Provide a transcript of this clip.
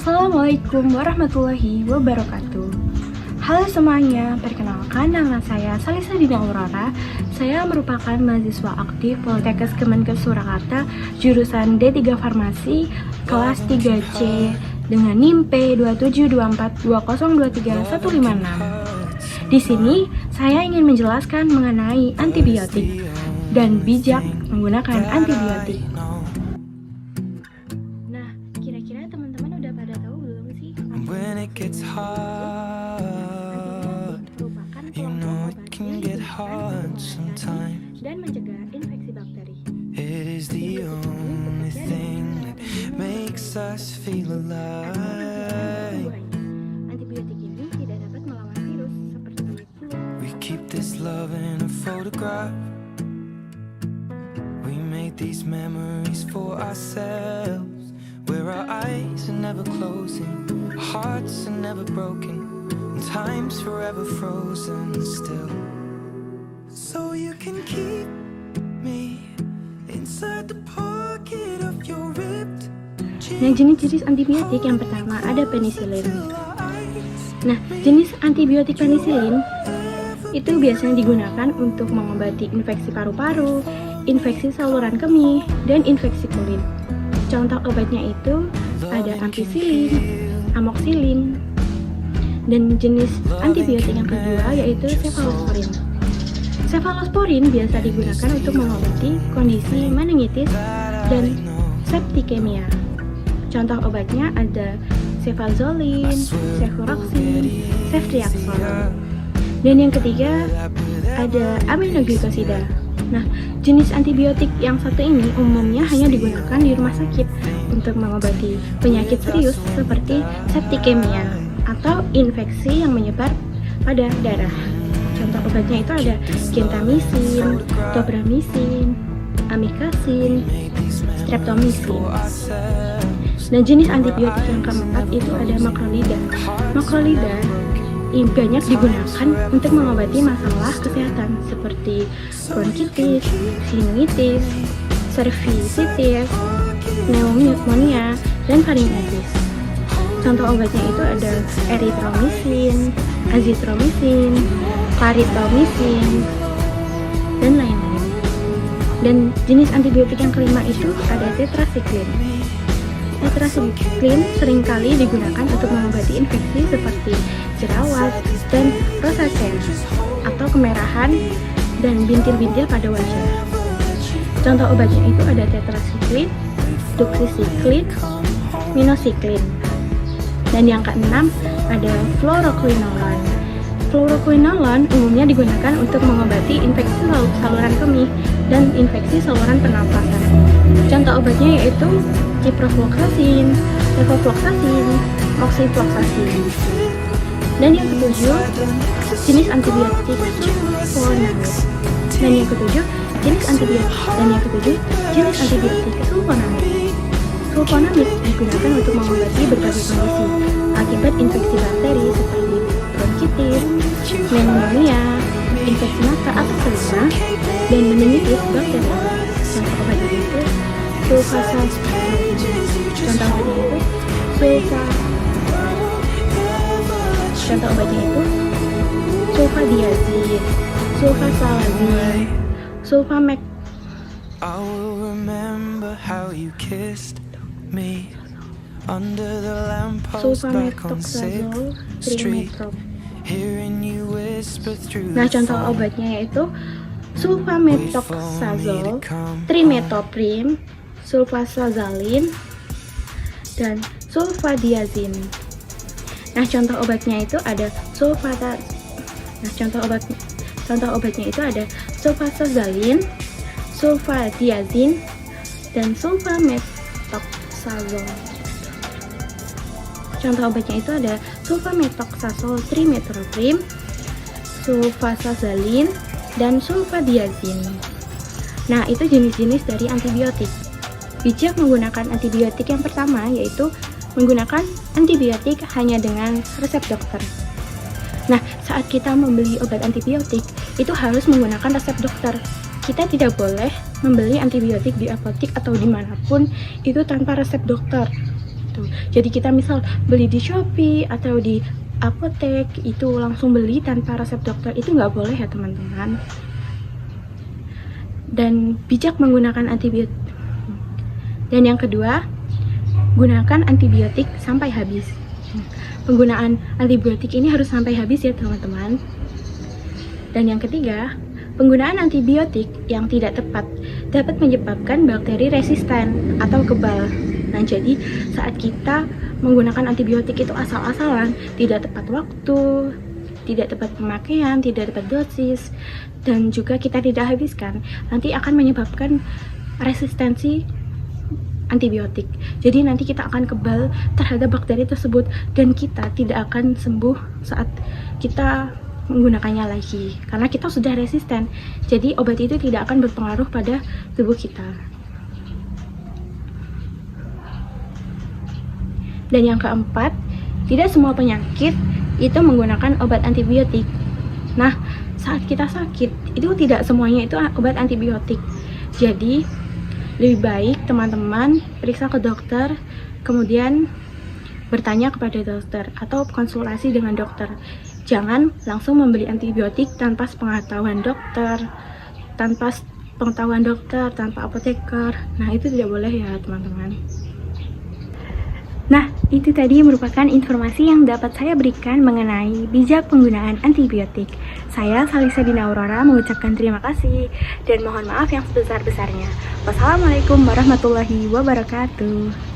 Assalamualaikum warahmatullahi wabarakatuh. Halo semuanya, perkenalkan nama saya Salisa Dina Aurora. Saya merupakan mahasiswa aktif Poltekkes Kemenkes Surakarta, jurusan D3 Farmasi, kelas 3C dengan NIM P27242023156156. Di sini saya ingin menjelaskan mengenai antibiotik dan bijak menggunakan antibiotik. Nah, kira-kira teman-teman udah pada tahu belum sih? When it gets hard, you know it can get hard sometimes. Dan mencegah infeksi bakteri. It is the only thing that makes us feel alive. Antibiotik ini tidak dapat melawan virus seperti flu. We keep this love in a photograph. We made these memories for ourselves, where our eyes are never closing, our hearts are never broken, and time's forever frozen still. So you can keep me inside the pocket of your ripped Nah, jenis-jenis antibiotik yang pertama ada penisilin. Nah, jenis antibiotik penisilin itu biasanya digunakan untuk mengobati infeksi paru-paru, infeksi saluran kemih, dan infeksi kulit. Contoh obatnya itu ada ampicillin, amoxicillin, dan jenis antibiotik yang kedua yaitu cefalosporin. Cefalosporin biasa digunakan untuk mengobati kondisi meningitis dan septikemia. Contoh obatnya ada cefazolin, cefuroxim, ceftriaxone. Dan yang ketiga ada aminoglikosida. Nah, jenis antibiotik yang satu ini umumnya hanya digunakan di rumah sakit untuk mengobati penyakit serius seperti septikemia atau infeksi yang menyebar pada darah. Contoh obatnya itu ada gentamicin, tobramicin, amikacin, streptomycin. Nah, jenis antibiotik yang keempat itu ada makrolida. Makrolida banyak digunakan untuk mengobati masalah kesehatan seperti bronkitis, sinusitis, cervicitis, pneumonia, dan faringitis. Contoh obatnya itu ada erythromycin, azithromycin, clarithromycin, dan lain-lain. Dan jenis antibiotik yang kelima itu ada tetrasiklin. Tetrasiklin seringkali digunakan untuk mengobati infeksi seperti jerawat dan rosacea atau kemerahan dan bintil-bintil pada wajah. Contoh obatnya itu ada tetrasiklin, doxycycline, minocycline. Dan yang keenam ada fluoroquinolone. Fluoroquinolone umumnya digunakan untuk mengobati infeksi saluran kemih dan infeksi saluran pernapasan. Contoh obatnya yaitu ciprofloxacin, levofloxacin, moxifloxacin. Dan yang ketujuh, jenis antibiotik sulfonamid. Dan yang ketujuh, jenis antibiotik sulfonamid. Sulfonamid digunakan untuk mengobati berbagai kondisi akibat infeksi bakteri seperti bronkitis, pneumonia, infeksi mata atau telinga, dan meningitis bakteri. Contoh obatnya itu sulfasalazine. Contoh obatnya itu sulfadiazid, sulfasalazine, sulfamek. I will remember how you kissed me under the lamppost back on Sulfamethoxazole, 6th Street. trimetrop. Hearing you whisper through Nah, the contoh phone. obatnya yaitu sulfamethoxazole, trimetoprim, sulfasalazine, dan sulfadiazine. Nah, contoh obatnya itu ada sulfasalazine, sulfadiazine, dan sulfamethoxazole. Contoh obatnya itu ada sulfamethoxazole, trimetoprim, sulfasalazine, dan sulfadiazine. Nah, itu jenis-jenis dari antibiotik. Bijak menggunakan antibiotik yang pertama yaitu menggunakan antibiotik hanya dengan resep dokter. Nah, saat kita membeli obat antibiotik, itu harus menggunakan resep dokter. Kita tidak boleh membeli antibiotik di apotik atau dimanapun itu tanpa resep dokter. gitu. Jadi kita misal beli di Shopee atau di apotek itu langsung beli tanpa resep dokter, itu nggak boleh ya teman-teman. Dan bijak menggunakan antibiotik. Dan yang kedua, gunakan antibiotik sampai habis. Penggunaan antibiotik ini harus sampai habis ya teman-teman. Dan yang ketiga, penggunaan antibiotik yang tidak tepat dapat menyebabkan bakteri resisten atau kebal. Nah, jadi saat kita menggunakan antibiotik itu asal-asalan, tidak tepat waktu, tidak tepat pemakaian, tidak tepat dosis, dan juga kita tidak habiskan, nanti akan menyebabkan resistensi antibiotik. Jadi nanti kita akan kebal terhadap bakteri tersebut dan kita tidak akan sembuh saat kita menggunakannya lagi karena kita sudah resisten. Jadi obat itu tidak akan berpengaruh pada tubuh kita. Dan yang keempat, tidak semua penyakit itu menggunakan obat antibiotik. Nah, saat kita sakit itu tidak semuanya itu obat antibiotik. Jadi lebih baik teman-teman periksa ke dokter, kemudian bertanya kepada dokter atau konsultasi dengan dokter. Jangan langsung membeli antibiotik tanpa sepengetahuan dokter, tanpa apoteker. Nah, itu tidak boleh ya teman-teman. Nah, itu tadi merupakan informasi yang dapat saya berikan mengenai bijak penggunaan antibiotik. Saya Salisa Dina Aurora mengucapkan terima kasih dan mohon maaf yang sebesar-besarnya. Wassalamualaikum warahmatullahi wabarakatuh.